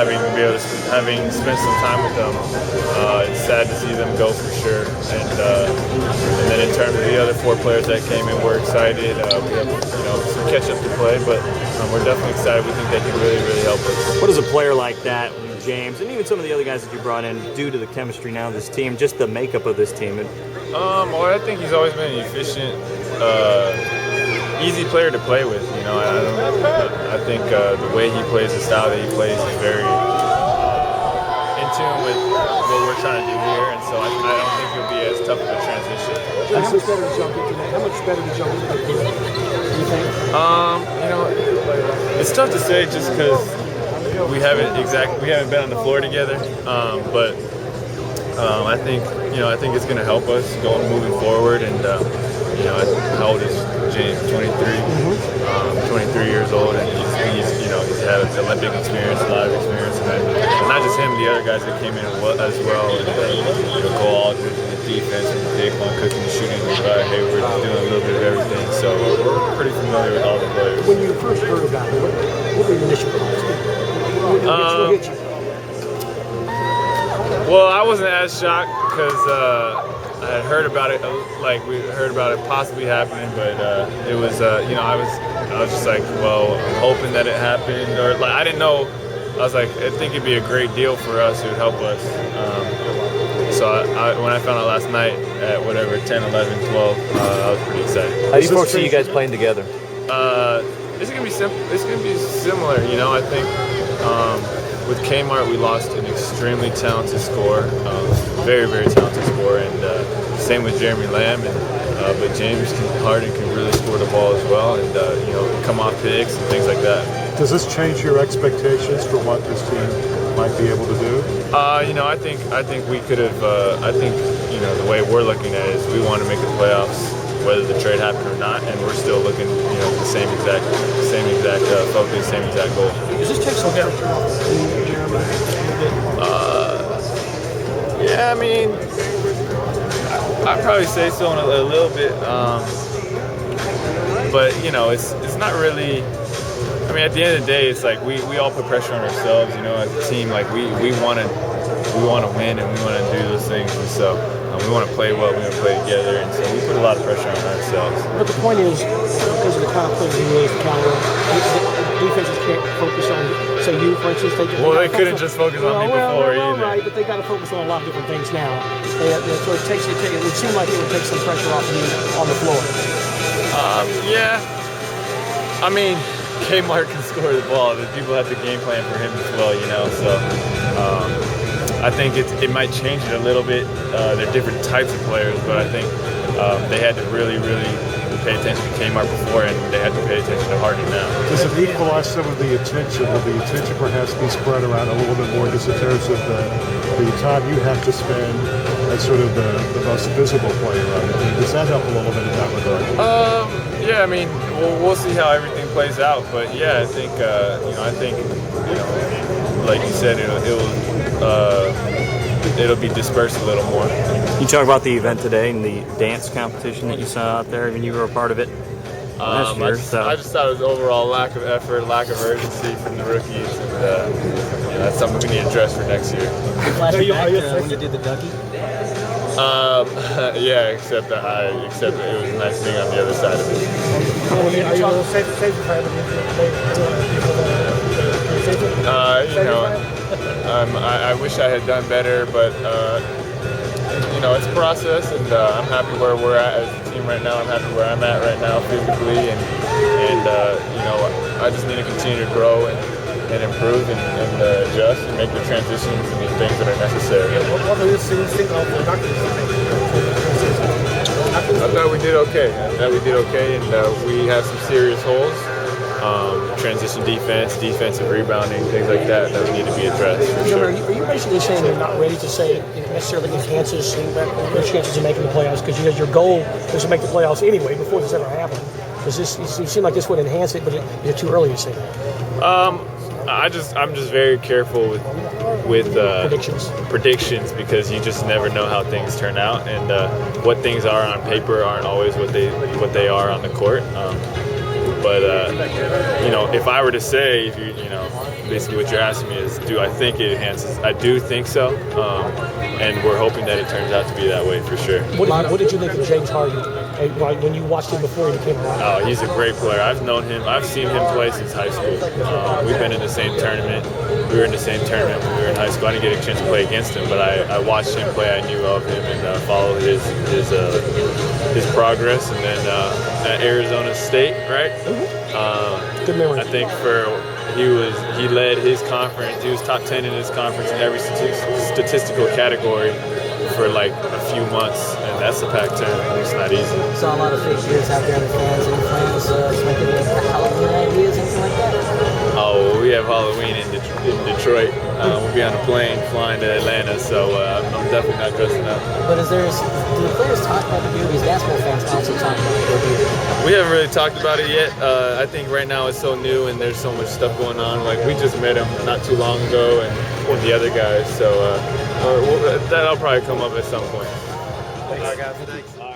having spent some time with them, it's sad to see them go for sure. And then in terms of the other 4 players that came in, we're excited. We have some catch up to play, but we're definitely excited. We think they can really, really help us. What does a player like that, James, and even some of the other guys that you brought in, do to the chemistry now of this team, just the makeup of this team? Well, I think he's always been an efficient, easy player to play with. I think the way he plays, the style that he plays, is very in tune with what we're trying to do here, and so I don't think it'll be as tough of a transition. How much better to jump into that? How much better to jump into that game, do you think? It's tough to say just because we haven't been on the floor together, but I think it's going to help us moving forward. And how old is James? 23. 23 years old, and he's had Olympic experience, a lot of experience, and not just him, the other guys that came in as well, and Aldrich in the defense, and Daequan cooking and shooting with Hayward, doing a little bit of everything. So we're pretty familiar with all the players. When you first heard about it, what were your initial thoughts? What hit you? Well, I wasn't as shocked because I had heard about it, we heard about it possibly happening, but it was, I was just like, well, I'm hoping that it happened, or I didn't know. I was like, I think it'd be a great deal for us. It would help us. So when I found out last night at 10, 11, 12, I was pretty excited. How do you foresee you guys playing together? It's gonna be simple. It's gonna be similar. I think with Kmart we lost an extremely talented scorer, very, very talented scorer, and same with Jeremy Lin. But James Harden can really score the ball as well, and come off picks and things like that. Does this change your expectations for what this team might be able to do? I think we could have. I think the way we're looking at it is we want to make the playoffs, whether the trade happened or not, and we're still looking, the same exact focus, same exact goal. Does this take some pressure off Jeremy? Yeah, I'd probably say so in a little bit, but it's not really. At the end of the day, it's like we all put pressure on ourselves, as a team. We want to win, and we want to do those things, and so we want to play well, we want to play together, and so we put a lot of pressure on ourselves. But the point is, because of the kind of players he is, the caliber, defenses can't focus on, say, you, for instance. They couldn't just focus on me before either. Right, but they got to focus on a lot of different things now. So it would seem like it would take some pressure off you on the floor. Yeah. Kmart can score the ball. The people have to game plan for him as well, So I think it might change it a little bit. They're different types of players, but I think they had to really, really pay attention to Kmart before, and they had to pay attention to Harden now. Does it equalize some of the attention? Will the attention perhaps be spread around a little bit more, just in terms of the time you have to spend as sort of the most visible player on the team? Does that help a little bit in that regard? Yeah, we'll see how everything plays out, but yeah, I think like you said, it'll be dispersed a little more. You talk about the event today and the dance competition that you saw out there. You were a part of it last year. I just thought it was overall lack of effort, lack of urgency from the rookies, and that's something we need to address for next year. When you did the ducky? Yeah, except that it was nice being on the other side of it. Are you a little safer for I wish I had done better, but it's a process, and I'm happy where we're at as a team right now. I'm happy where I'm at right now physically, and I just need to continue to grow and improve and adjust and make the transitions and the things that are necessary. What do you think of the doctors? I thought we did okay. And we have some serious holes. Transition defense, defensive rebounding, things like that we need to be addressed. For sure. Are you basically saying you're not ready to say it necessarily enhances your chances of making the playoffs, because your goal is to make the playoffs anyway before this ever happened? Does this you seem like this would enhance it, but is it too early to say that? I'm just very careful with predictions because you just never know how things turn out, and what things are on paper aren't always what they are on the court. But if I were to say, if basically what you're asking me is, do I think it enhances? I do think so, and we're hoping that it turns out to be that way for sure. What did you think of James Harden when you watched him before he became a Rocket? Oh, he's a great player. I've known him. I've seen him play since high school. We've been in the same tournament. We were in the same tournament when we were in high school. I didn't get a chance to play against him, but I watched him play. I knew of him and followed his progress. And then at Arizona State, right? Good memory. I think he led his conference. He was top 10 in his conference in every statistical category for like a few months, and that's the Pac-10. It's not easy. Saw a lot of fake beards out there in the fans. Any plans to make any Halloween ideas, anything like that? Oh, we have Halloween in Detroit. We'll be on a plane flying to Atlanta, so I'm definitely not dressing up. But do the players talk about the beard? These basketball fans also talk about the beard. We haven't really talked about it yet. I think right now it's so new and there's so much stuff going on. Like, we just met him not too long ago and the other guys, so that'll probably come up at some point. All right, guys. Thanks.